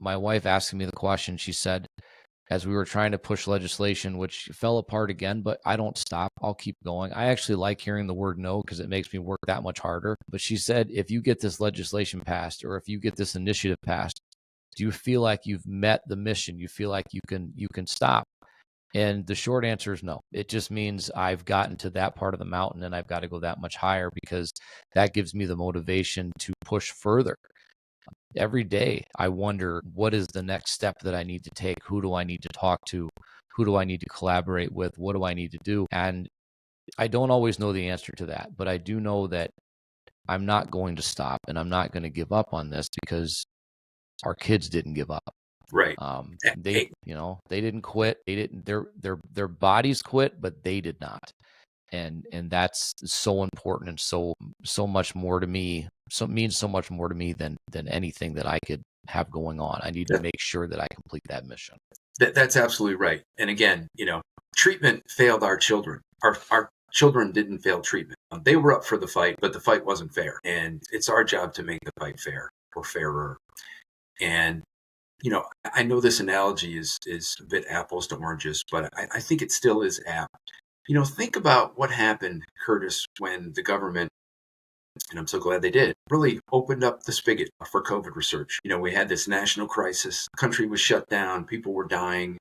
my wife asking me the question, she said, as we were trying to push legislation, which fell apart again, but I don't stop. I'll keep going. I actually like hearing the word no because it makes me work that much harder. But she said, if you get this legislation passed or if you get this initiative passed, do you feel like you've met the mission? You feel like you can stop? And the short answer is no. It just means I've gotten to that part of the mountain and I've got to go that much higher because that gives me the motivation to push further. Every day, I wonder, what is the next step that I need to take? Who do I need to talk to? Who do I need to collaborate with? What do I need to do? And I don't always know the answer to that, but I do know that I'm not going to stop and I'm not going to give up on this because our kids didn't give up. Right. They didn't quit. They didn't, their bodies quit, but they did not. And that's so important and so much more to me. So it means so much more to me than anything that I could have going on. I need to make sure that I complete that mission. That's absolutely right. And again, treatment failed our children. Our children didn't fail treatment. They were up for the fight, but the fight wasn't fair. And it's our job to make the fight fair or fairer. And I know this analogy is a bit apples to oranges, but I think it still is apt. Think about what happened, Curtis, when the government, and I'm so glad they did, really opened up the spigot for COVID research. We had this national crisis. The country was shut down. People were dying.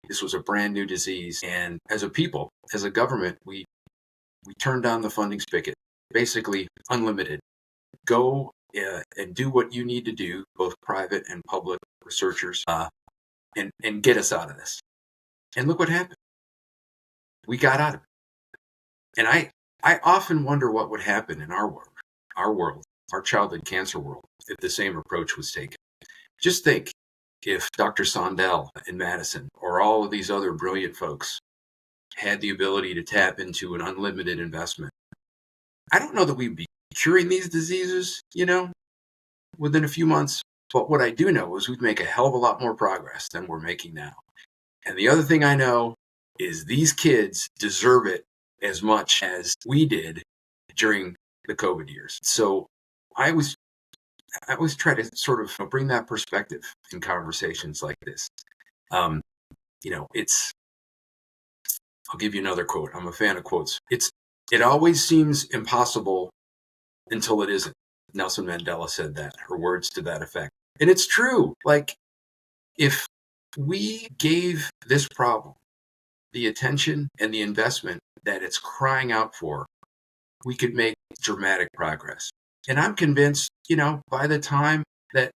This was a brand new disease. And as a people, as a government, we turned on the funding spigot, basically unlimited. Go and do what you need to do, both private and public researchers, and get us out of this. And look what happened. We got out of it. And I often wonder what would happen in our world, our childhood cancer world, if the same approach was taken. Just think if Dr. Sondel in Madison or all of these other brilliant folks had the ability to tap into an unlimited investment. I don't know that we'd be curing these diseases, within a few months. But what I do know is we'd make a hell of a lot more progress than we're making now. And the other thing I know is these kids deserve it as much as we did during the COVID years. So I always try to sort of bring that perspective in conversations like this. I'll give you another quote. I'm a fan of quotes. It always seems impossible until it isn't. Nelson Mandela said that, or words to that effect. And it's true. Like, if we gave this problem the attention and the investment that it's crying out for, we could make dramatic progress. And I'm convinced, by the time that,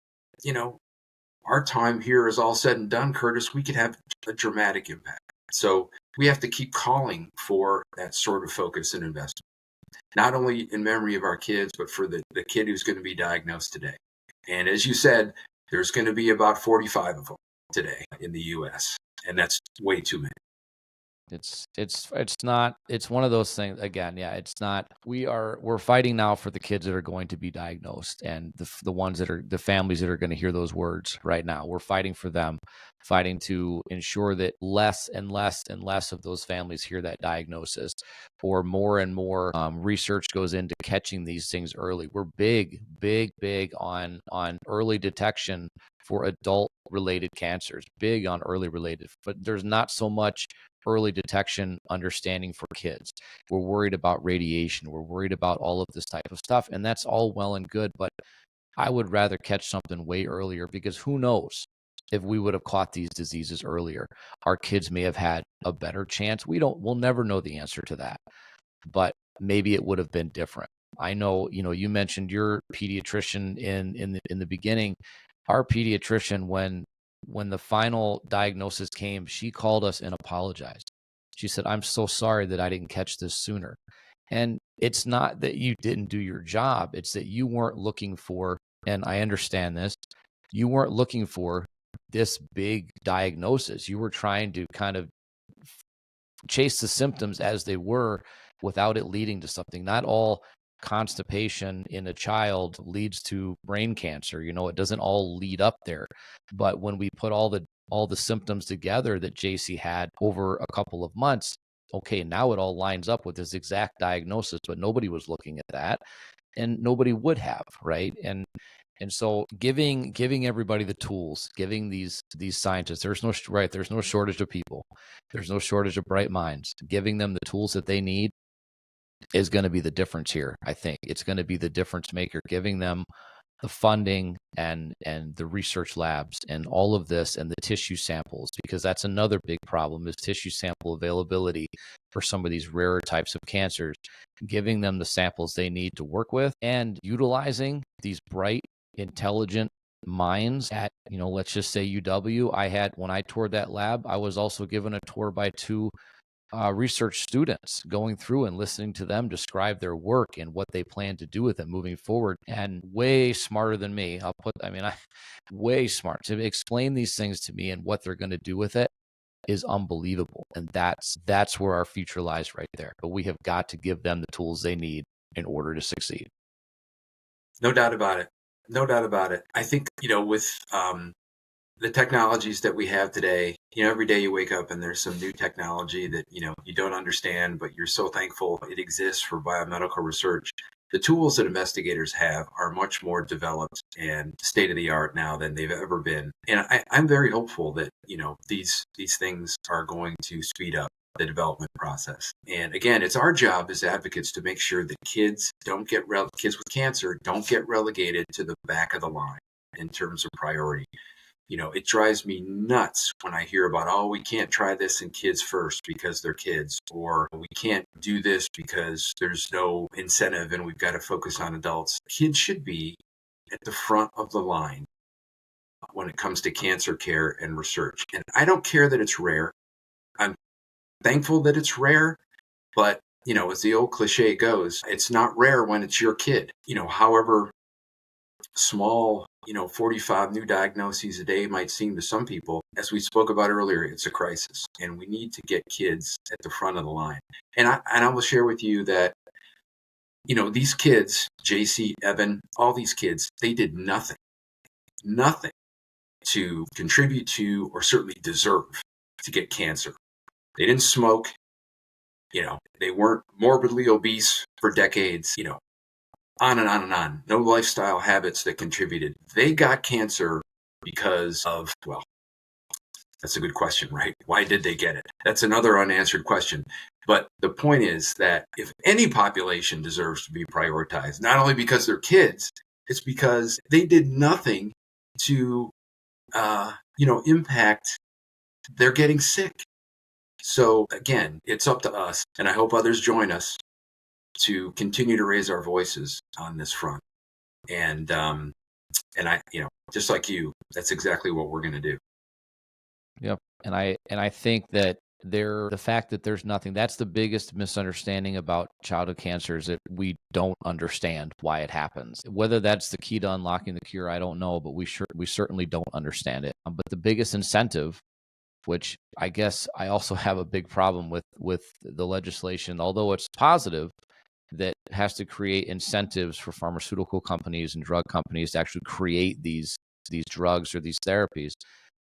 our time here is all said and done, Curtis, we could have a dramatic impact. So we have to keep calling for that sort of focus and investment, not only in memory of our kids, but for the kid who's going to be diagnosed today. And as you said, there's going to be about 45 of them today in the U.S., and that's way too many. It's one of those things again. Yeah, it's not, we're fighting now for the kids that are going to be diagnosed and the ones that are the families that are going to hear those words right now. We're fighting for them, fighting to ensure that less and less and less of those families hear that diagnosis, or more and more research goes into catching these things early. We're big on early detection for adult related cancers, big on early related, but there's not so much early detection understanding for kids. We're worried about radiation. We're worried about all of this type of stuff. And that's all well and good, but I would rather catch something way earlier, because who knows if we would have caught these diseases earlier, our kids may have had a better chance. We'll never know the answer to that, but maybe it would have been different. I know, you mentioned your pediatrician in the beginning. Our pediatrician, when the final diagnosis came, she called us and apologized. She said, "I'm so sorry that I didn't catch this sooner." And it's not that you didn't do your job. It's that you weren't looking for, and I understand this, you weren't looking for this big diagnosis. You were trying to kind of chase the symptoms as they were without it leading to something. Not all constipation in a child leads to brain cancer. It doesn't all lead up there. But when we put all the symptoms together that JC had over a couple of months, okay, now it all lines up with this exact diagnosis, but nobody was looking at that, and nobody would have, right? And And so giving everybody the tools, giving these scientists, there's no shortage of people. There's no shortage of bright minds. Giving them the tools that they need is going to be the difference here. I think it's going to be the difference maker, giving them the funding and the research labs and all of this and the tissue samples, because that's another big problem is tissue sample availability for some of these rarer types of cancers, giving them the samples they need to work with and utilizing these bright, intelligent minds at, let's just say UW. When I toured that lab, I was also given a tour by two research students, going through and listening to them describe their work and what they plan to do with it moving forward, and way smarter than me. Way smart to explain these things to me, and what they're going to do with it is unbelievable. And that's where our future lies right there. But we have got to give them the tools they need in order to succeed. No doubt about it. No doubt about it. I think, with the technologies that we have today, every day you wake up and there's some new technology that, you don't understand, but you're so thankful it exists for biomedical research. The tools that investigators have are much more developed and state of the art now than they've ever been. And I'm very hopeful that, these things are going to speed up the development process. And again, it's our job as advocates to make sure that kids with cancer don't get relegated to the back of the line in terms of priority. It drives me nuts when I hear about, oh, we can't try this in kids first because they're kids, or we can't do this because there's no incentive and we've got to focus on adults. Kids should be at the front of the line when it comes to cancer care and research. And I don't care that it's rare. I'm thankful that it's rare, but, as the old cliche goes, it's not rare when it's your kid. However small, 45 new diagnoses a day might seem to some people, as we spoke about earlier, it's a crisis, and we need to get kids at the front of the line. And I will share with you that, these kids, JC, Evan, all these kids, they did nothing to contribute to, or certainly deserve to get cancer. They didn't smoke, they weren't morbidly obese for decades, on and on and on. No lifestyle habits that contributed. They got cancer because of, well, that's a good question, right? Why did they get it? That's another unanswered question. But the point is that if any population deserves to be prioritized, not only because they're kids, it's because they did nothing to, impact their getting sick. So again, it's up to us, and I hope others join us to continue to raise our voices on this front. And I, just like you, that's exactly what we're going to do. Yep. And I think that the fact that there's nothing, that's the biggest misunderstanding about childhood cancer, is that we don't understand why it happens. Whether that's the key to unlocking the cure, I don't know, but we certainly don't understand it. But the biggest incentive, which I guess I also have a big problem with the legislation, although it's positive, that has to create incentives for pharmaceutical companies and drug companies to actually create these drugs or these therapies.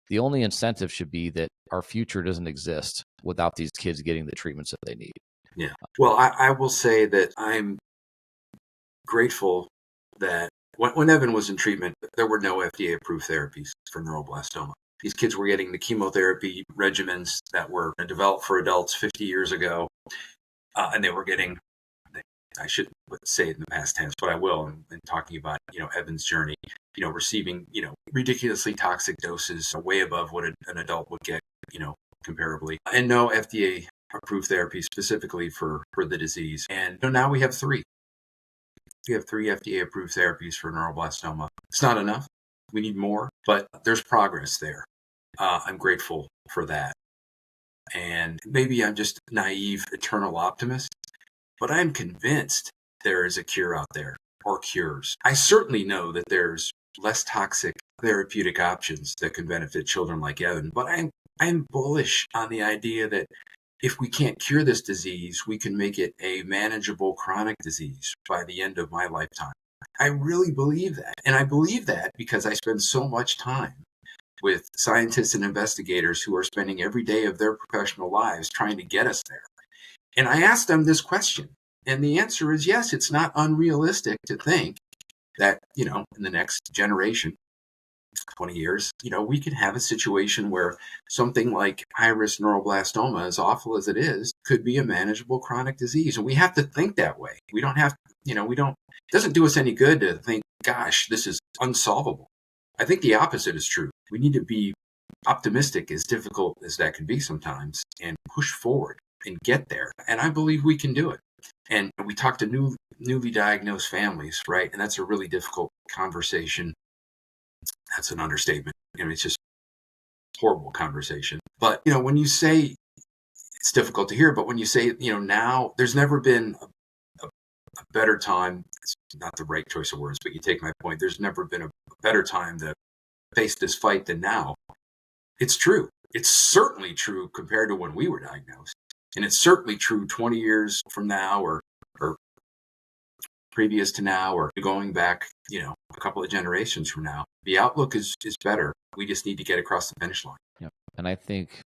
The only incentive should be that our future doesn't exist without these kids getting the treatments that they need. Yeah. Well, I will say that I'm grateful that when Evan was in treatment, there were no FDA-approved therapies for neuroblastoma. These kids were getting the chemotherapy regimens that were developed for adults 50 years ago, and they were getting, I shouldn't say it in the past tense, but I will, in talking about, Evan's journey, receiving, ridiculously toxic doses way above what an adult would get, comparably, and no FDA approved therapy specifically for the disease. And now we have three. We have three FDA approved therapies for neuroblastoma. It's not enough. We need more, but there's progress there. I'm grateful for that. And maybe I'm just naive, eternal optimist, but I'm convinced there is a cure out there, or cures. I certainly know that there's less toxic therapeutic options that can benefit children like Evan, but I'm bullish on the idea that if we can't cure this disease, we can make it a manageable chronic disease by the end of my lifetime. I really believe that. And I believe that because I spend so much time with scientists and investigators who are spending every day of their professional lives trying to get us there. And I asked them this question, and the answer is yes, it's not unrealistic to think that, in the next generation, 20 years, we could have a situation where something like high-risk neuroblastoma, as awful as it is, could be a manageable chronic disease. And we have to think that way. We don't have, it doesn't do us any good to think, gosh, this is unsolvable. I think the opposite is true. We need to be optimistic, as difficult as that can be sometimes, and push forward and get there. And I believe we can do it. And we talk to newly diagnosed families, right? And that's a really difficult conversation. That's an understatement. It's just horrible conversation. But, when you say it's difficult to hear, but when you say, now there's never been a better time, it's not the right choice of words, but you take my point. There's never been a better time to face this fight than now. It's true. It's certainly true compared to when we were diagnosed. And it's certainly true 20 years from now or previous to now or going back, a couple of generations from now. The outlook is better. We just need to get across the finish line. Yep. And I think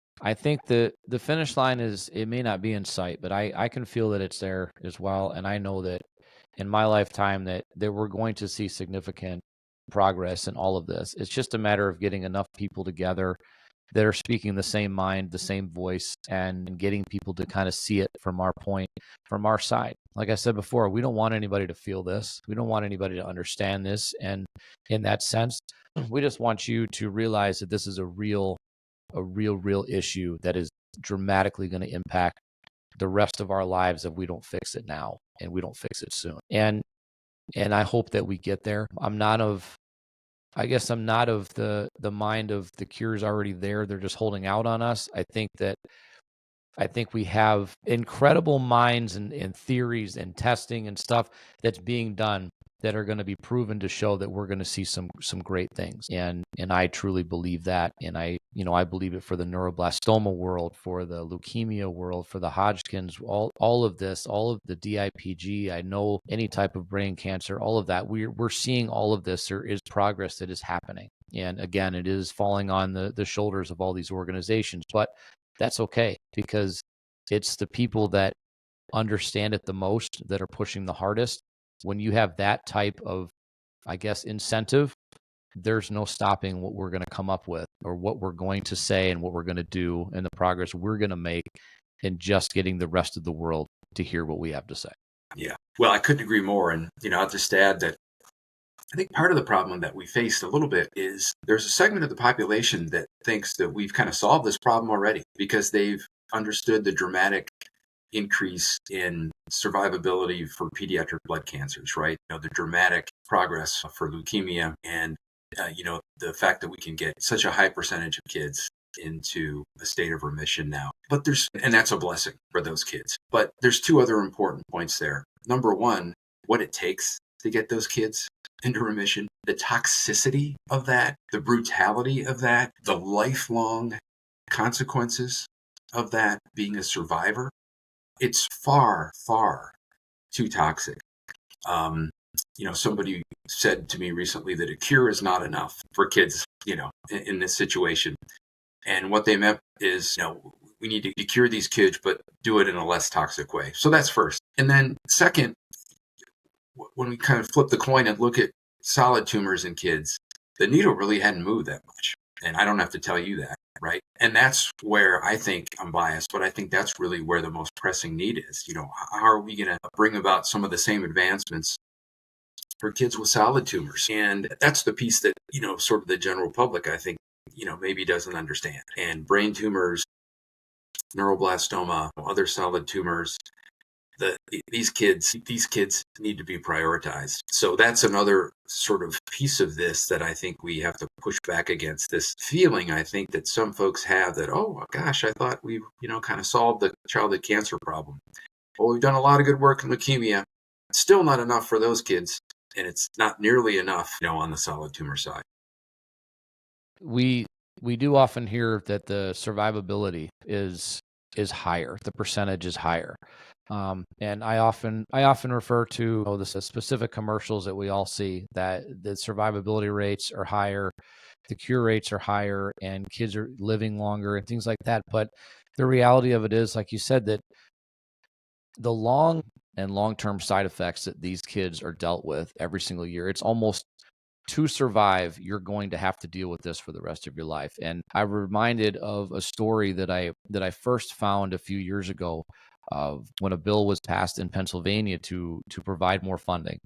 the finish line it may not be in sight, but I can feel that it's there as well. And I know that in my lifetime that we're going to see significant progress in all of this. It's just a matter of getting enough people together that are speaking the same mind, the same voice, and getting people to kind of see it from our point, from our side. Like I said before, we don't want anybody to feel this. We don't want anybody to understand this. And in that sense, we just want you to realize that this is a real issue that is dramatically going to impact the rest of our lives if we don't fix it now and we don't fix it soon. And I hope that we get there. I'm not of the mind of the cure's already there. They're just holding out on us. I think we have incredible minds and theories and testing and stuff that's being done that are going to be proven to show that we're going to see some great things. And I truly believe that. And I believe it for the neuroblastoma world, for the leukemia world, for the Hodgkin's, all of this, all of the DIPG. I know any type of brain cancer, all of that. We're seeing all of this. There is progress that is happening. And again, it is falling on the shoulders of all these organizations, but that's okay because it's the people that understand it the most that are pushing the hardest. When you have that type of, incentive, there's no stopping what we're going to come up with or what we're going to say and what we're going to do and the progress we're going to make in just getting the rest of the world to hear what we have to say. Yeah. Well, I couldn't agree more. And, I'll just add that I think part of the problem that we faced a little bit is there's a segment of the population that thinks that we've kind of solved this problem already because they've understood the dramatic increase in survivability for pediatric blood cancers, right? The dramatic progress for leukemia and, the fact that we can get such a high percentage of kids into a state of remission now. But and that's a blessing for those kids. But there's two other important points there. Number one, what it takes to get those kids into remission, the toxicity of that, the brutality of that, the lifelong consequences of that being a survivor. It's far, far too toxic. Somebody said to me recently that a cure is not enough for kids, in this situation. And what they meant is, we need to cure these kids, but do it in a less toxic way. So that's first. And then second, when we kind of flip the coin and look at solid tumors in kids, the needle really hadn't moved that much. And I don't have to tell you that, right? And that's where I think I'm biased, but I think that's really where the most pressing need is. How are we going to bring about some of the same advancements for kids with solid tumors? And that's the piece that, sort of the general public, I think, maybe doesn't understand. And brain tumors, neuroblastoma, other solid tumors, these kids need to be prioritized. So that's another sort of piece of this that I think we have to push back against, this feeling I think that some folks have that, oh gosh, I thought we kind of solved the childhood cancer problem. Well, we've done a lot of good work in leukemia. It's still not enough for those kids, and it's not nearly enough, on the solid tumor side. We do often hear that the survivability is higher, the percentage is higher. And I often refer to the specific commercials that we all see that the survivability rates are higher, the cure rates are higher, and kids are living longer and things like that. But the reality of it is, like you said, that the long and long-term side effects that these kids are dealt with every single year. It's almost, to survive, you're going to have to deal with this for the rest of your life. And I'm reminded of a story that I first found a few years ago, of when a bill was passed in Pennsylvania to provide more funding.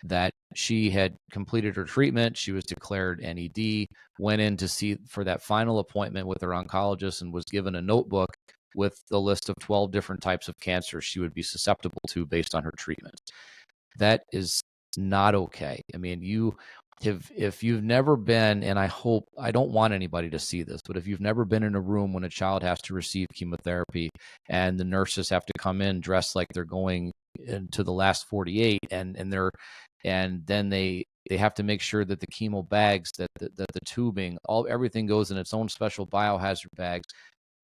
That she had completed her treatment, she was declared NED, went in to see for that final appointment with her oncologist, and was given a notebook with the list of 12 different types of cancer she would be susceptible to based on her treatment. That is not okay. I mean, if you've never been, and I don't want anybody to see this, but if you've never been in a room when a child has to receive chemotherapy and the nurses have to come in dressed like they're going into the last 48, and then they have to make sure that the chemo bags, that the tubing, everything goes in its own special biohazard bags.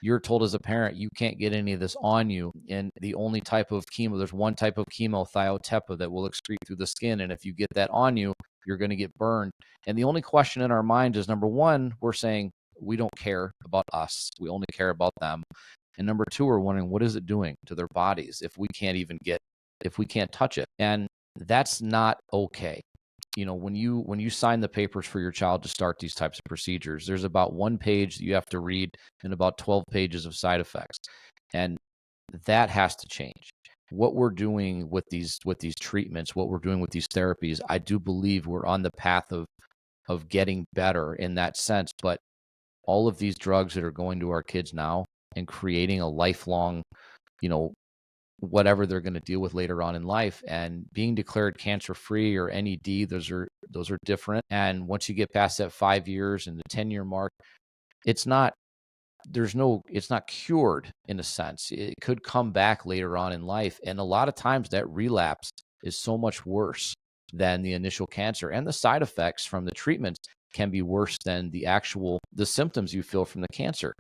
You're told as a parent, you can't get any of this on you. And the only type of chemo, there's one type of chemo, thiotepa, that will excrete through the skin. And if you get that on you, you're going to get burned. And the only question in our mind is, number one, we're saying we don't care about us. We only care about them. And number two, we're wondering, what is it doing to their bodies if we can't touch it? And that's not okay. When you sign the papers for your child to start these types of procedures, there's about 1 page that you have to read and about 12 pages of side effects. And that has to change. What we're doing with these treatments, what we're doing with these therapies, I do believe we're on the path of getting better in that sense. But all of these drugs that are going to our kids now and creating a lifelong, whatever they're going to deal with later on in life, and being declared cancer-free or NED, those are different. And once you get past that 5 years and the 10-year mark, it's not cured in a sense. It could come back later on in life. And a lot of times that relapse is so much worse than the initial cancer. And the side effects from the treatments can be worse than the symptoms you feel from the cancer.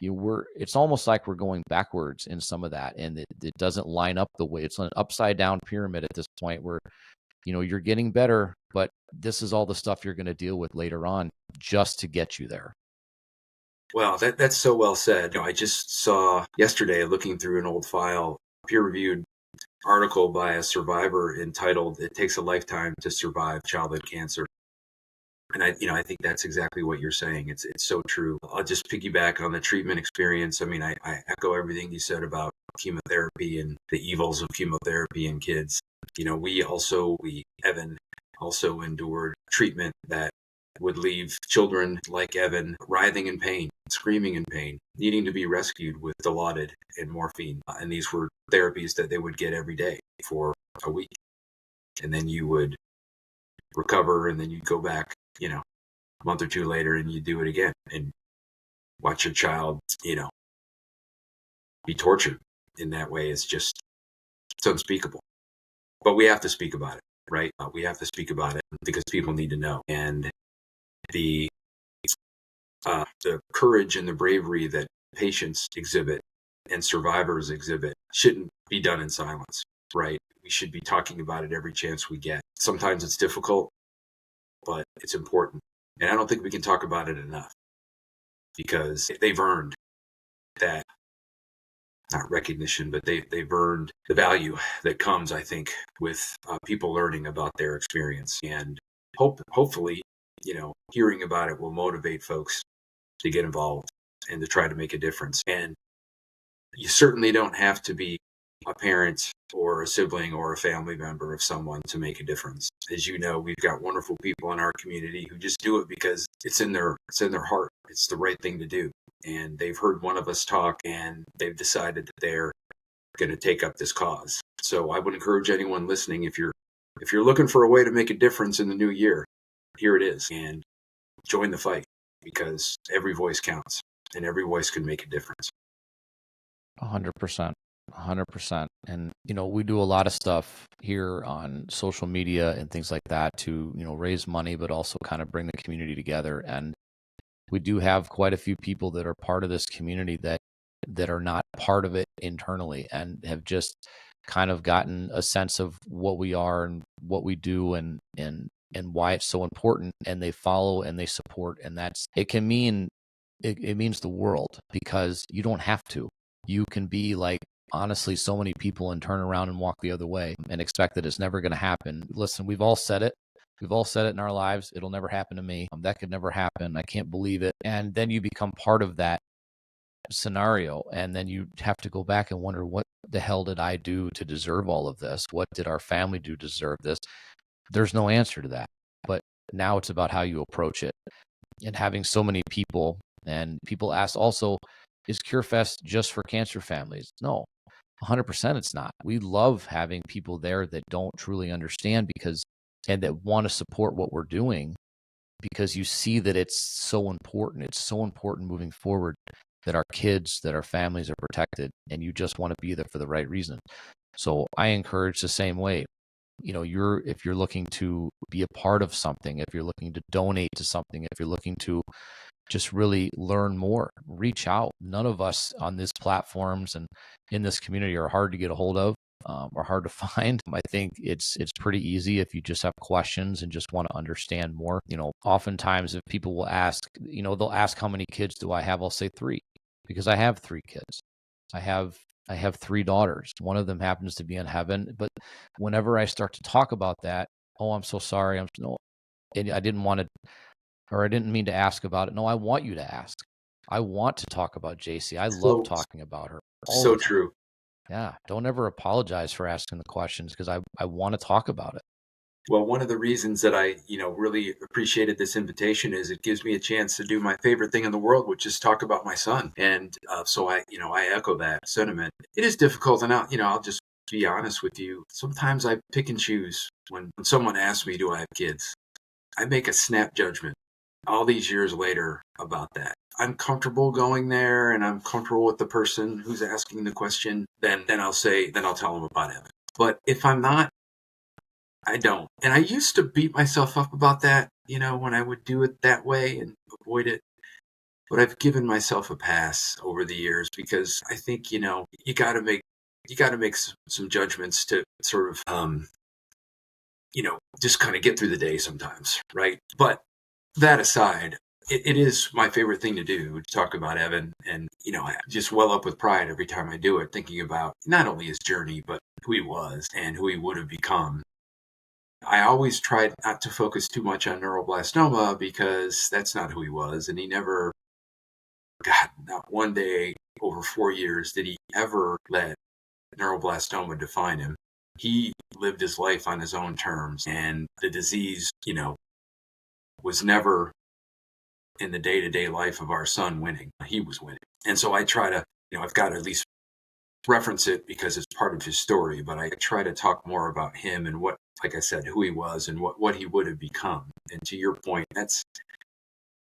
It's almost like we're going backwards in some of that, and it doesn't line up the way. It's an upside down pyramid at this point, where you're getting better, but this is all the stuff you're going to deal with later on just to get you there. Well, that's so well said. I just saw yesterday, looking through an old file, peer-reviewed article by a survivor entitled "It Takes a Lifetime to Survive Childhood Cancer." And I think that's exactly what you're saying. It's so true. I'll just piggyback on the treatment experience. I mean, I echo everything you said about chemotherapy and the evils of chemotherapy in kids. Evan also endured treatment that would leave children like Evan writhing in pain, screaming in pain, needing to be rescued with Dilaudid and morphine. And these were therapies that they would get every day for a week. And then you would recover, and then you'd go back, a month or two later, and you do it again and watch your child, be tortured in that way. It's unspeakable. But we have to speak about it, right? We have to speak about it because people need to know. And the courage and the bravery that patients exhibit and survivors exhibit shouldn't be done in silence, right? We should be talking about it every chance we get. Sometimes it's difficult, but it's important. And I don't think we can talk about it enough, because they've earned that, not recognition, but they've earned the value that comes, I think, with people learning about their experience. And hopefully, hearing about it will motivate folks to get involved and to try to make a difference. And you certainly don't have to be a parent or a sibling or a family member of someone to make a difference. As you know, we've got wonderful people in our community who just do it because it's in their heart. It's the right thing to do. And they've heard one of us talk, and they've decided that they're going to take up this cause. So I would encourage anyone listening, if you're looking for a way to make a difference in the new year, here it is. And join the fight, because every voice counts and every voice can make a difference. 100%. 100%. And, we do a lot of stuff here on social media and things like that to, raise money, but also kind of bring the community together. And we do have quite a few people that are part of this community that are not part of it internally, and have just kind of gotten a sense of what we are and what we do and why it's so important. And they follow and they support. And it means the world, because you don't have to. You can be like honestly so many people and turn around and walk the other way and expect that it's never going to happen. Listen, we've all said it. We've all said it in our lives. It'll never happen to me. That could never happen. I can't believe it. And then you become part of that scenario. And then you have to go back and wonder, what the hell did I do to deserve all of this? What did our family do to deserve this? There's no answer to that. But now it's about how you approach it. And having so many people, and people ask also, is CureFest just for cancer families? No, 100% it's not. We love having people there that don't truly understand and that want to support what we're doing, because you see that it's so important. It's so important moving forward that our kids, that our families are protected, and you just want to be there for the right reason. So I encourage the same way. If you're looking to be a part of something, if you're looking to donate to something, if you're looking to just really learn more, reach out. None of us on these platforms and in this community are hard to get a hold of, or hard to find. I think it's pretty easy if you just have questions and just want to understand more. Oftentimes if people will ask, they'll ask, how many kids do I have? I'll say 3, because I have 3 kids. I have 3 daughters. One of them happens to be in heaven. But whenever I start to talk about that, oh, I'm so sorry. I didn't want to, or I didn't mean to ask about it. No, I want you to ask. I want to talk about JC. I love talking about her all the time. True. Yeah. Don't ever apologize for asking the questions, because I want to talk about it. Well, one of the reasons that I, really appreciated this invitation is it gives me a chance to do my favorite thing in the world, which is talk about my son. And so I echo that sentiment. It is difficult, and I'll just be honest with you. Sometimes I pick and choose when someone asks me, do I have kids? I make a snap judgment all these years later about that. I'm comfortable going there, and I'm comfortable with the person who's asking the question. Then I'll tell them about it. But if I'm not, I don't. And I used to beat myself up about that, when I would do it that way and avoid it. But I've given myself a pass over the years, because I think, you got to make some judgments to sort of, just kind of get through the day sometimes, right? But that aside, it is my favorite thing to do, to talk about Evan. And, I just well up with pride every time I do it, thinking about not only his journey, but who he was and who he would have become. I always tried not to focus too much on neuroblastoma, because that's not who he was. And he never, God, not one day over 4 years did he ever let neuroblastoma define him. He lived his life on his own terms, and the disease, was never in the day-to-day life of our son winning. He was winning. And so I try to, I've got to at least reference it because it's part of his story, but I try to talk more about him and what, like I said, who he was and what he would have become. And to your point, that's,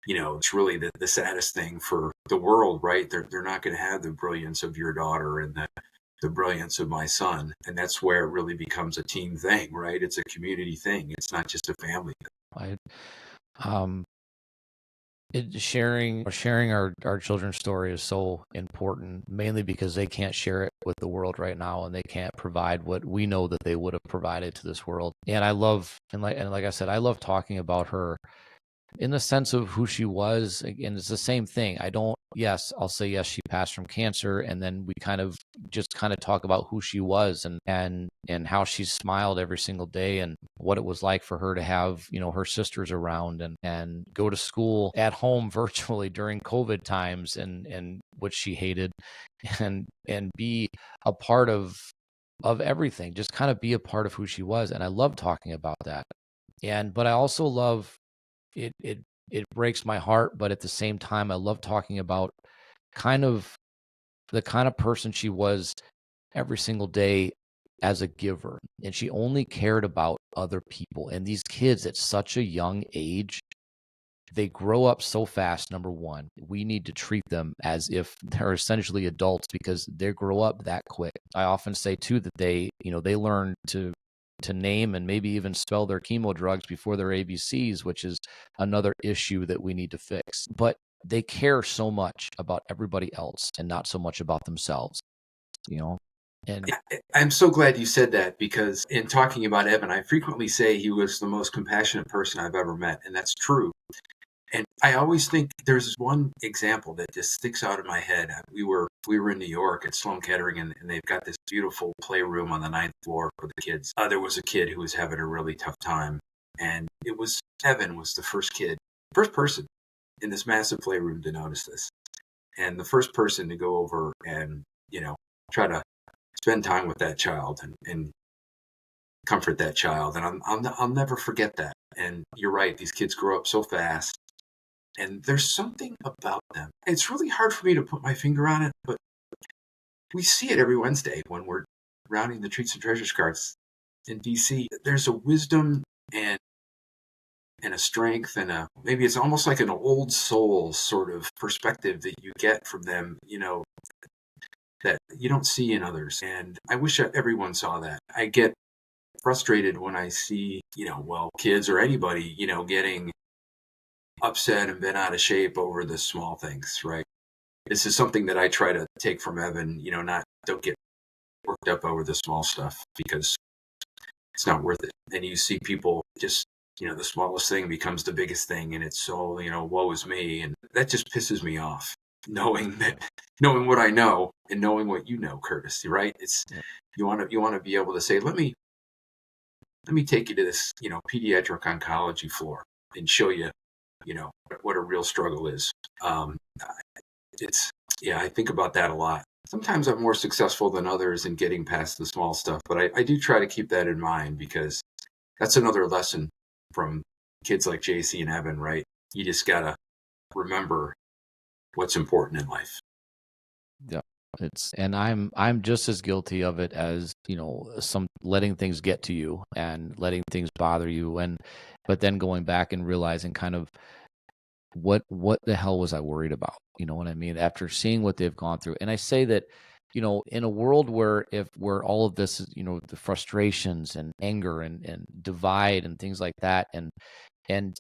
it's really the saddest thing for the world, right? They're not going to have the brilliance of your daughter and the brilliance of my son. And that's where it really becomes a team thing, right? It's a community thing. It's not just a family thing. Sharing our children's story is so important, mainly because they can't share it with the world right now, and they can't provide what we know that they would have provided to this world. And I love, and like I said, I love talking about her in the sense of who she was. And it's the same thing. I'll say yes, she passed from cancer, and then we kind of talk about who she was and how she smiled every single day, and what it was like for her to have, her sisters around, and go to school at home virtually during COVID times, and what she hated, and be a part of everything, just kind of be a part of who she was. And I love talking about that. But I also love it. It breaks my heart, but at the same time, I love talking about kind of the kind of person she was every single day as a giver. And she only cared about other people. And these kids at such a young age, they grow up so fast. Number one, we need to treat them as if they're essentially adults, because they grow up that quick. I often say too that they learn to name and maybe even spell their chemo drugs before their ABCs, which is another issue that we need to fix. But they care so much about everybody else and not so much about themselves, And I'm so glad you said that, because in talking about Evan, I frequently say he was the most compassionate person I've ever met. And that's true. And I always think there's one example that just sticks out in my head. We were we were in New York at Sloan Kettering, and they've got this beautiful playroom on the ninth floor for the kids. There was a kid who was having a really tough time, and it was Evan was the first person in this massive playroom to notice this, and the first person to go over and try to spend time with that child and comfort that child. And I'll never forget that. And you're right; these kids grow up so fast. And there's something about them. It's really hard for me to put my finger on it, but we see it every Wednesday when we're rounding the Treats and Treasures cards in DC. There's a wisdom and a strength and maybe it's almost like an old soul sort of perspective that you get from them, that you don't see in others. And I wish everyone saw that. I get frustrated when I see, kids or anybody, getting upset and bent out of shape over the small things, right? This is something that I try to take from Evan, don't get worked up over the small stuff because it's not worth it. And you see people just, the smallest thing becomes the biggest thing, and it's so, woe is me. And that just pisses me off, knowing what I know and knowing what you know, Curtis, right? It's, you want to be able to say, let me take you to this, pediatric oncology floor and show you, what a real struggle is. I think about that a lot. Sometimes I'm more successful than others in getting past the small stuff, but I do try to keep that in mind because that's another lesson from kids like JC and Evan, right? You just gotta remember what's important in life. Yeah. And I'm just as guilty of it as, some letting things get to you and letting things bother you, but then going back and realizing kind of what the hell was I worried about? You know what I mean? After seeing what they've gone through. And I say that, in a world where all of this is, the frustrations and anger and divide and things like that, and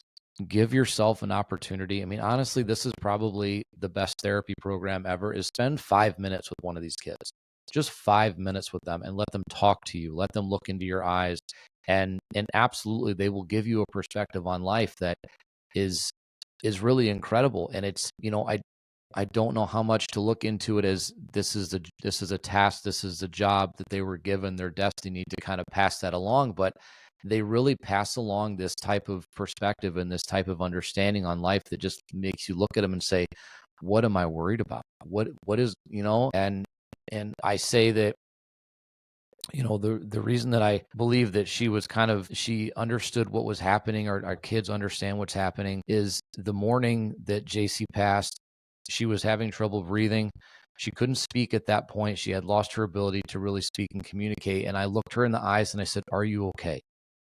give yourself an opportunity. I mean, honestly, this is probably the best therapy program ever, is spend 5 minutes with one of these kids. Just 5 minutes with them and let them talk to you. Let them look into your eyes. And absolutely they will give you a perspective on life that is really incredible. And it's, I don't know how much to look into it as this is a task, this is a job that they were given, their destiny to kind of pass that along, but they really pass along this type of perspective and this type of understanding on life that just makes you look at them and say, what am I worried about? What is, and I say that, the reason that I believe that she understood what was happening, or our kids understand what's happening, is the morning that JC passed, she was having trouble breathing. She couldn't speak at that point. She had lost her ability to really speak and communicate. And I looked her in the eyes and I said, "Are you okay?"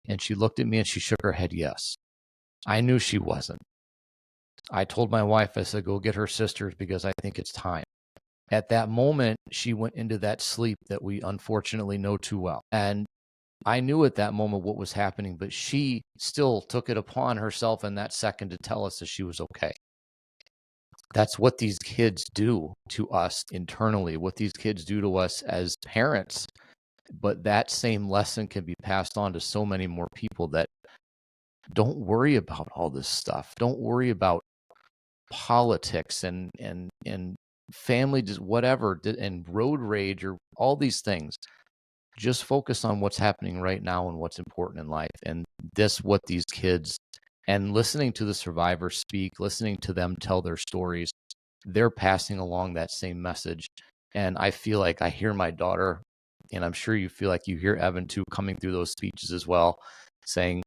And she looked at me and she shook her head yes. I knew she wasn't. I told my wife, I said, "Go get her sisters because I think it's time." At that moment, she went into that sleep that we unfortunately know too well. And I knew at that moment what was happening, but she still took it upon herself in that second to tell us that she was okay. That's what these kids do to us internally, what these kids do to us as parents. But that same lesson can be passed on to so many more people that don't worry about all this stuff. Don't worry about politics and family, just whatever, and road rage or all these things. Just focus on what's happening right now and what's important in life. And what these kids, and listening to the survivors speak, listening to them tell their stories, they're passing along that same message. And I feel like I hear my daughter, and I'm sure you feel like you hear Evan too, coming through those speeches as well, saying,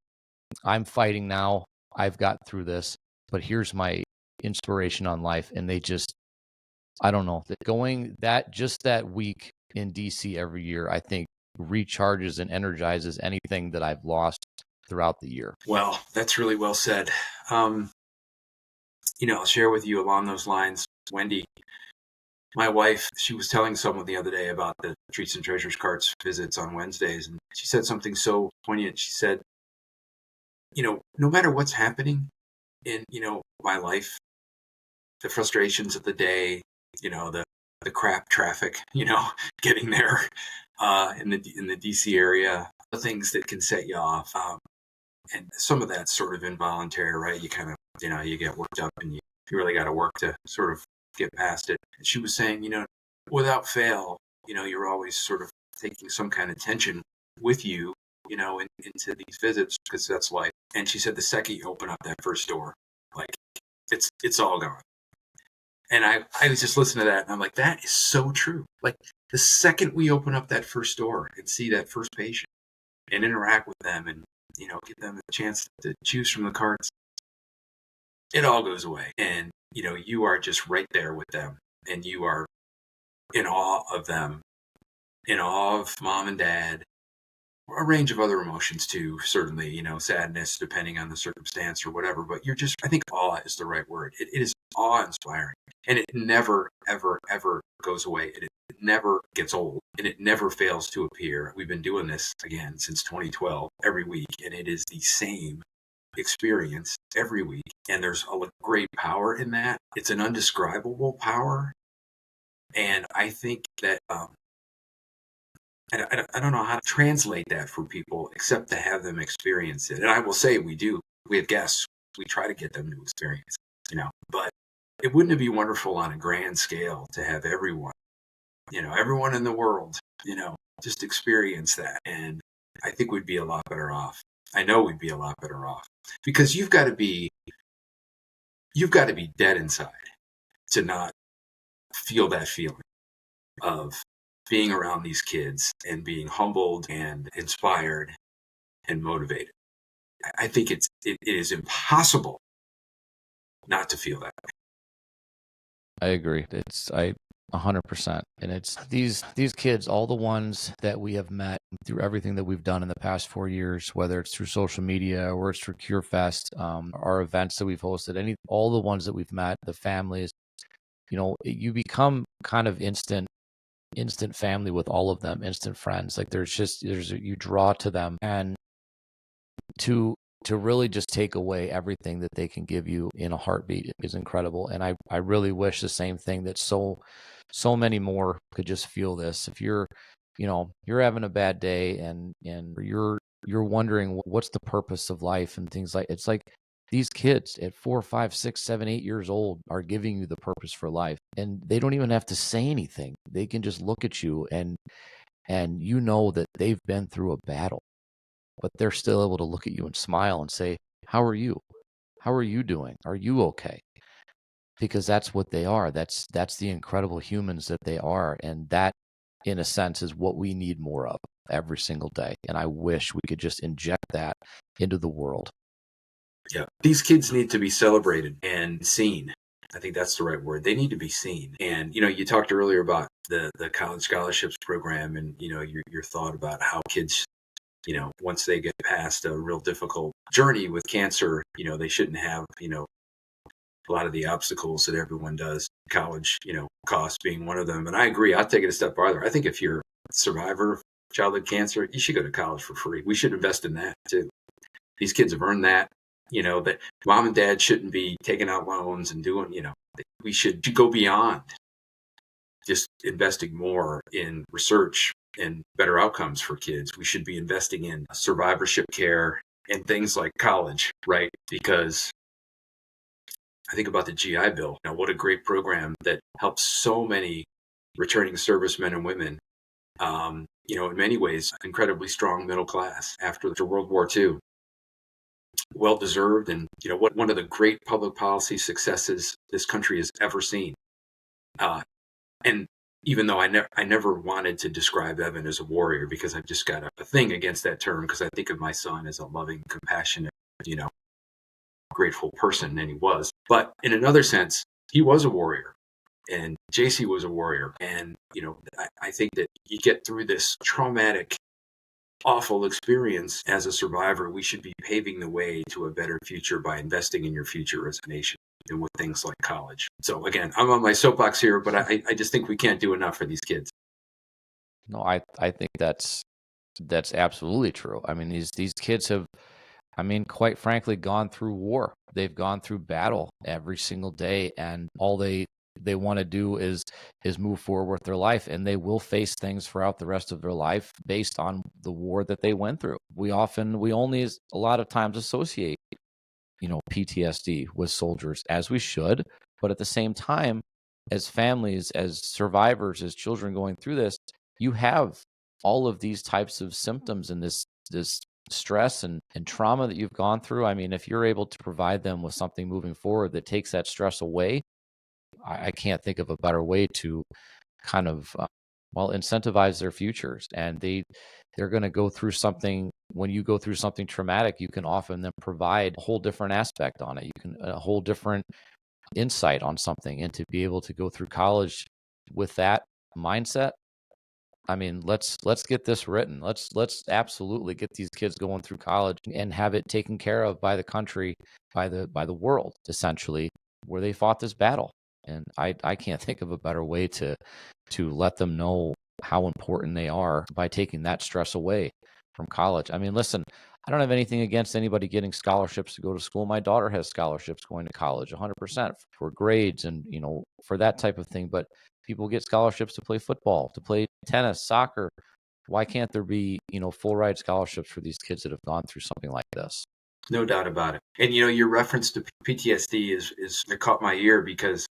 "I'm fighting now. I've got through this, but here's my inspiration on life." And they just, I don't know, that week in DC every year, I think recharges and energizes anything that I've lost throughout the year. Well, that's really well said. I'll share with you along those lines. Wendy, my wife, she was telling someone the other day about the Treats and Treasures cards visits on Wednesdays, and she said something so poignant. She said, no matter what's happening in, my life, the frustrations of the day, the crap traffic, getting there in the DC area, the things that can set you off. And some of that's sort of involuntary, right? You kind of, you get worked up and you really got to work to sort of get past it. And she was saying, without fail, you're always sort of taking some kind of tension with you, into these visits because that's life. And she said the second you open up that first door, like it's all gone. And I was just listening to that and I'm like, that is so true. Like the second we open up that first door and see that first patient and interact with them and, give them a chance to choose from the carts, it all goes away. And, you are just right there with them and you are in awe of them, in awe of mom and dad, a range of other emotions too, certainly, sadness, depending on the circumstance or whatever. But I think awe is the right word. It is awe inspiring and it never, ever, ever goes away. It never gets old and it never fails to appear. We've been doing this again since 2012 every week and it is the same experience every week. And there's a great power in that. It's an undescribable power. And I think that, I don't know how to translate that for people except to have them experience it. And I will say we do. We have guests. We try to get them to experience, but it wouldn't it be wonderful on a grand scale to have everyone, everyone in the world, just experience that. And I think we'd be a lot better off. I know we'd be a lot better off because you've got to be dead inside to not feel that feeling of being around these kids and being humbled and inspired and motivated. I think it is impossible not to feel that way. I agree. I 100%. And it's these kids, all the ones that we have met through everything that we've done in the past 4 years, whether it's through social media or it's through CureFest, our events that we've hosted, all the ones that we've met, the families, you become kind of instant family with all of them, instant friends. Like you draw to them, and to really just take away everything that they can give you in a heartbeat is incredible. And I really wish the same thing, that so many more could just feel this. If you're having a bad day and you're wondering what's the purpose of life and things like, it's like these kids at 4, 5, 6, 7, 8 years old are giving you the purpose for life, and they don't even have to say anything. They can just look at you and that they've been through a battle, but they're still able to look at you and smile and say, how are you? How are you doing? Are you okay? Because that's what they are. That's the incredible humans that they are. And that, in a sense, is what we need more of every single day. And I wish we could just inject that into the world. Yeah. These kids need to be celebrated and seen. I think that's the right word. They need to be seen. And, you talked earlier about the college scholarships program and, your thought about how kids, once they get past a real difficult journey with cancer, they shouldn't have, a lot of the obstacles that everyone does, college, cost being one of them. And I agree. I'll take it a step farther. I think if you're a survivor of childhood cancer, you should go to college for free. We should invest in that too. These kids have earned that, that mom and dad shouldn't be taking out loans and doing, we should go beyond just investing more in research and better outcomes for kids. We should be investing in survivorship care and things like college, right? Because I think about the GI Bill. What a great program that helps so many returning servicemen and women. In many ways, incredibly strong middle class after World War II. Well deserved, and one of the great public policy successes this country has ever seen. And even though I never wanted to describe Evan as a warrior, because I've just got a thing against that term, because I think of my son as a loving, compassionate, grateful person, and he was. But in another sense, he was a warrior, and JC was a warrior. And I think that you get through this traumatic, awful experience as a survivor. We should be paving the way to a better future by investing in your future as a nation and with things like college. So again, I'm on my soapbox here, but I just think we can't do enough for these kids. No, I think that's absolutely true. I mean, these kids have, quite frankly, gone through war. They've gone through battle every single day, and all they want to do is move forward with their life, and they will face things throughout the rest of their life based on the war that they went through. We only a lot of times associate, PTSD with soldiers, as we should, but at the same time, as families, as survivors, as children going through this, you have all of these types of symptoms and this stress and trauma that you've gone through. I mean, if you're able to provide them with something moving forward that takes that stress away, I can't think of a better way to kind of incentivize their futures. And they're going to go through something. When you go through something traumatic, you can often then provide a whole different aspect on it. You can a whole different insight on something, and to be able to go through college with that mindset. I mean, let's get this written. Let's absolutely get these kids going through college and have it taken care of by the country, by the world, essentially, where they fought this battle. And I can't think of a better way to let them know how important they are by taking that stress away from college. I mean, listen, I don't have anything against anybody getting scholarships to go to school. My daughter has scholarships going to college 100% for grades and, for that type of thing. But people get scholarships to play football, to play tennis, soccer. Why can't there be, full ride scholarships for these kids that have gone through something like this? No doubt about it. And your reference to PTSD is it caught my ear because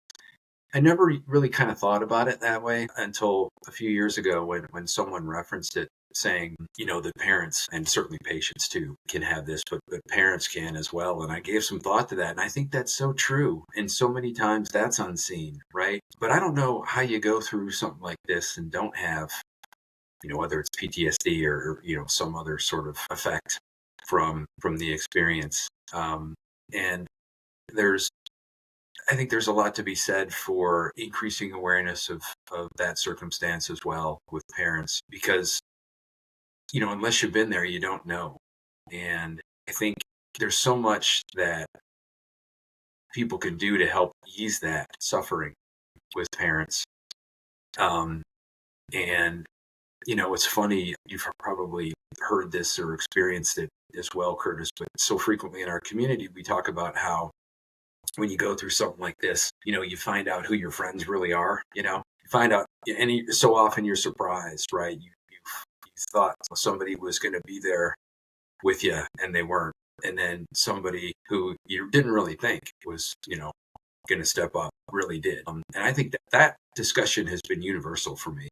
I never really kind of thought about it that way until a few years ago when someone referenced it, saying, that parents, and certainly patients too, can have this, but parents can as well. And I gave some thought to that. And I think that's so true. And so many times that's unseen, right? But I don't know how you go through something like this and don't have, whether it's PTSD or, some other sort of effect from the experience. And I think there's a lot to be said for increasing awareness of that circumstance as well with parents, because, unless you've been there, you don't know. And I think there's so much that people can do to help ease that suffering with parents. And, it's funny, you've probably heard this or experienced it as well, Curtis, but so frequently in our community, we talk about how when you go through something like this, you find out who your friends really are, you find out, and so often you're surprised, right? You thought somebody was going to be there with you and they weren't. And then somebody who you didn't really think was, going to step up really did. And I think that discussion has been universal for me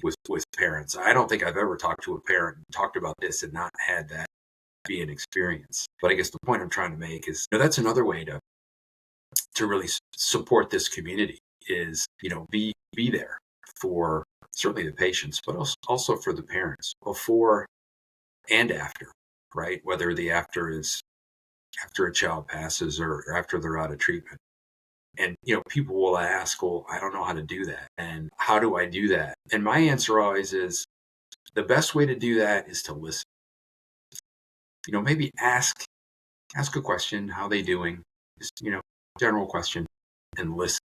with parents. I don't think I've ever talked to a parent and talked about this and not had that be an experience. But I guess the point I'm trying to make is, that's another way to really support this community is, be there for certainly the patients, but also for the parents before and after, right? Whether the after is after a child passes or after they're out of treatment. And, people will ask, well, I don't know how to do that. And how do I do that? And my answer always is the best way to do that is to listen. Maybe ask a question, how they doing? Just, general question, and listen.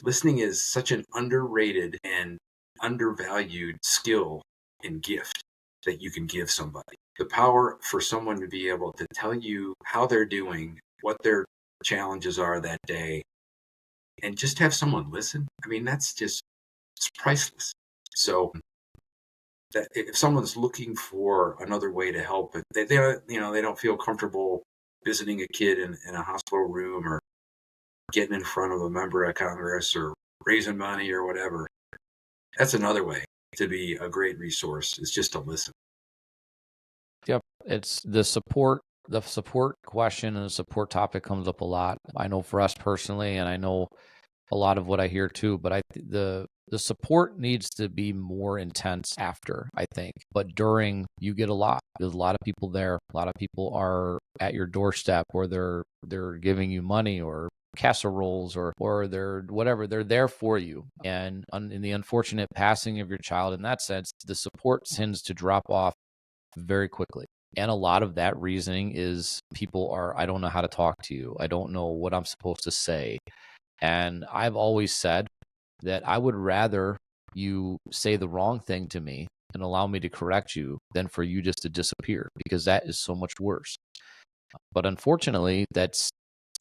Listening is such an underrated and undervalued skill and gift that you can give somebody. The power for someone to be able to tell you how they're doing, what their challenges are that day, and just have someone listen. I mean, it's priceless. So that if someone's looking for another way to help it, they don't feel comfortable visiting a kid in a hospital room or getting in front of a member of Congress or raising money or whatever. That's another way to be a great resource, is just to listen. Yep. It's the support question and the support topic comes up a lot. I know for us personally, and I know a lot of what I hear too, but the support needs to be more intense after, I think. But during, you get a lot. There's a lot of people there. A lot of people are at your doorstep, or they're giving you money or casseroles or they're whatever. They're there for you. And in the unfortunate passing of your child, in that sense, the support tends to drop off very quickly. And a lot of that reasoning is I don't know how to talk to you. I don't know what I'm supposed to say. And I've always said that I would rather you say the wrong thing to me and allow me to correct you than for you just to disappear, because that is so much worse. But unfortunately,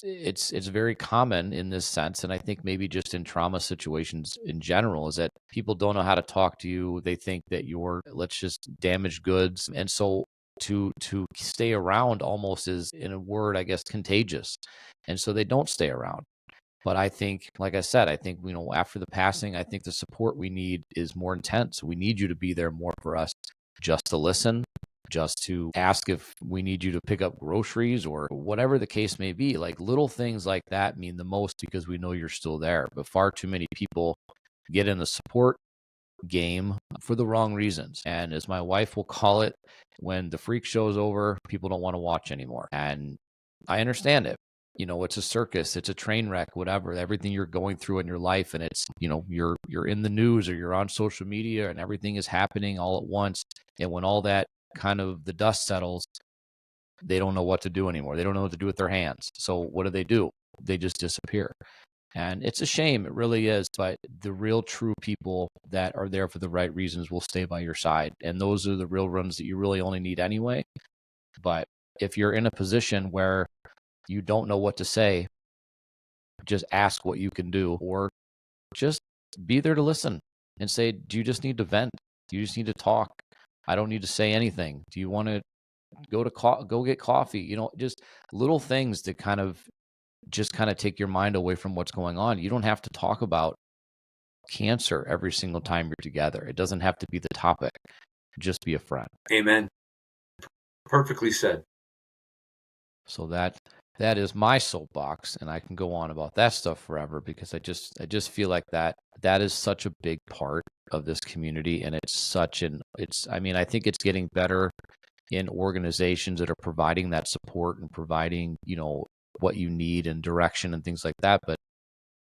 it's very common in this sense. And I think maybe just in trauma situations in general, is that people don't know how to talk to you. They think that you're, let's just damaged goods. And so to stay around almost is, in a word, I guess, contagious. And so they don't stay around. But I think, like I said, I think, after the passing, I think the support we need is more intense. We need you to be there more for us, just to listen, just to ask if we need you to pick up groceries or whatever the case may be. Like, little things like that mean the most because we know you're still there. But far too many people get in the support game for the wrong reasons. And as my wife will call it, when the freak show's over, people don't want to watch anymore. And I understand it. It's a circus, it's a train wreck, whatever, everything you're going through in your life. And it's, you're in the news or you're on social media and everything is happening all at once. And when all that kind of the dust settles, they don't know what to do anymore. They don't know what to do with their hands. So what do? They just disappear. And it's a shame, it really is. But the real true people that are there for the right reasons will stay by your side. And those are the real ones that you really only need anyway. But if you're in a position where you don't know what to say, just ask what you can do, or just be there to listen and say, do you just need to vent? Do you just need to talk? I don't need to say anything. Do you want to go get coffee? Just little things that kind of take your mind away from what's going on. You don't have to talk about cancer every single time you're together. It doesn't have to be the topic. Just be a friend. Amen. Perfectly said. So that is my soapbox, and I can go on about that stuff forever because I just feel like that is such a big part of this community, and I think it's getting better in organizations that are providing that support and providing, what you need and direction and things like that. But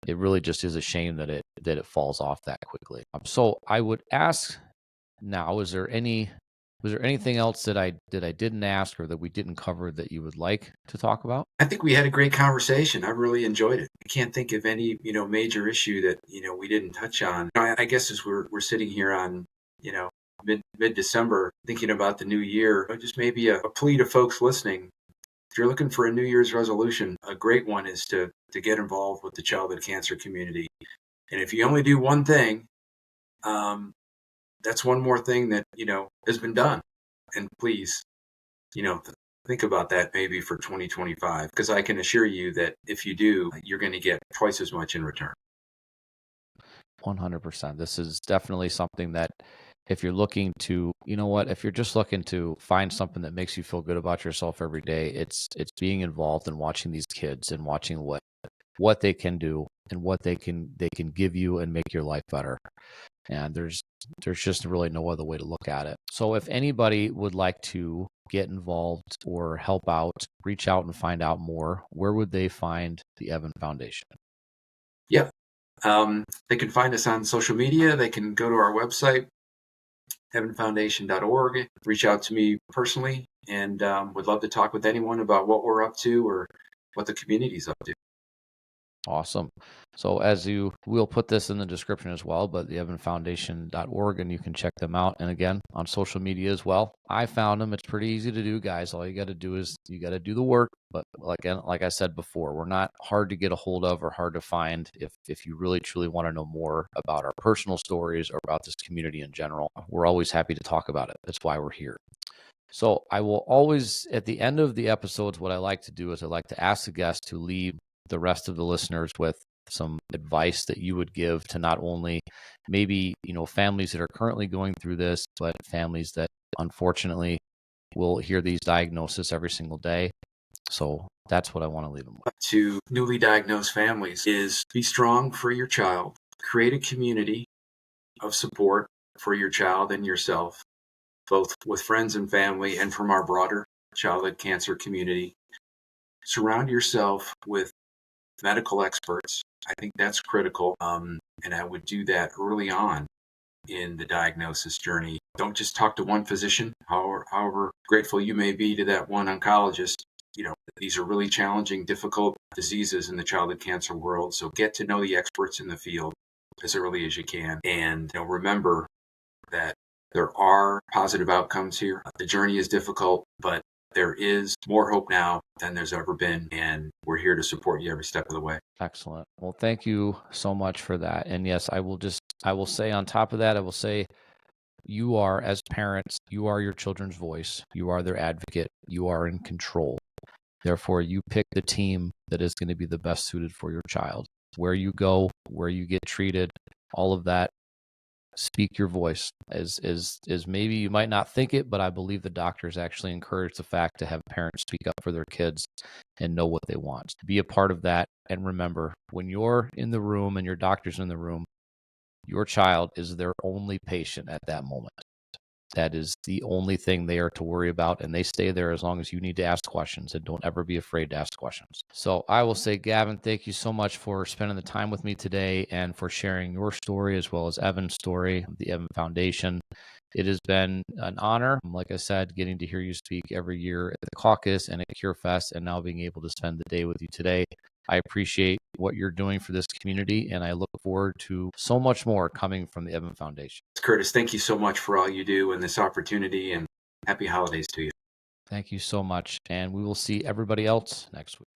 it really just is a shame that it falls off that quickly. So I would ask now, was there anything else that I didn't ask or that we didn't cover that you would like to talk about? I think we had a great conversation. I really enjoyed it. I can't think of any, major issue that, we didn't touch on. I guess as we're sitting here on, mid-December, thinking about the new year, just maybe a plea to folks listening. If you're looking for a New Year's resolution, a great one is to get involved with the childhood cancer community. And if you only do one thing, that's one more thing that, has been done. And please, think about that maybe for 2025, because I can assure you that if you do, you're going to get twice as much in return. 100%. This is definitely something that if you're looking to, if you're just looking to find something that makes you feel good about yourself every day, it's being involved and watching these kids and watching what they can do and what they can give you and make your life better. And there's just really no other way to look at it. So if anybody would like to get involved or help out, reach out and find out more, where would they find the Evan Foundation? Yeah. They can find us on social media. They can go to our website, evanfoundation.org, reach out to me personally, and would love to talk with anyone about what we're up to or what the community's up to. Awesome. So we'll put this in the description as well, but the evanfoundation.org, and you can check them out. And again, on social media as well. I found them. It's pretty easy to do, guys. All you got to do is you got to do the work. But like I said before, we're not hard to get a hold of or hard to find if you really truly want to know more about our personal stories or about this community in general. We're always happy to talk about it. That's why we're here. So I will always, at the end of the episodes, what I like to do is I like to ask the guest to leave the rest of the listeners with some advice that you would give to not only maybe, families that are currently going through this, but families that unfortunately will hear these diagnoses every single day. So that's what I want to leave them with. To newly diagnosed families is be strong for your child, create a community of support for your child and yourself, both with friends and family and from our broader childhood cancer community. Surround yourself with medical experts. I think that's critical. And I would do that early on in the diagnosis journey. Don't just talk to one physician, however grateful you may be to that one oncologist. These are really challenging, difficult diseases in the childhood cancer world. So get to know the experts in the field as early as you can. And remember that there are positive outcomes here. The journey is difficult, but there is more hope now than there's ever been, and we're here to support you every step of the way. Excellent. Well, thank you so much for that. And yes, I will say on top of that, I will say you are, as parents, you are your children's voice. You are their advocate. You are in control. Therefore, you pick the team that is going to be the best suited for your child. where you go, where you get treated, all of that. Speak your voice. As maybe you might not think it, but I believe the doctors actually encourage the fact to have parents speak up for their kids and know what they want. Be a part of that. And remember, when you're in the room and your doctor's in the room, your child is their only patient at that moment. That is the only thing they are to worry about, and they stay there as long as you need to ask questions, and don't ever be afraid to ask questions. So I will say, Gavin, thank you so much for spending the time with me today and for sharing your story as well as Evan's story, the Evan Foundation. It has been an honor, like I said, getting to hear you speak every year at the caucus and at CureFest, and now being able to spend the day with you today. I appreciate what you're doing for this community, and I look forward to so much more coming from the Evan Foundation. Curtis, thank you so much for all you do and this opportunity, and happy holidays to you. Thank you so much, and we will see everybody else next week.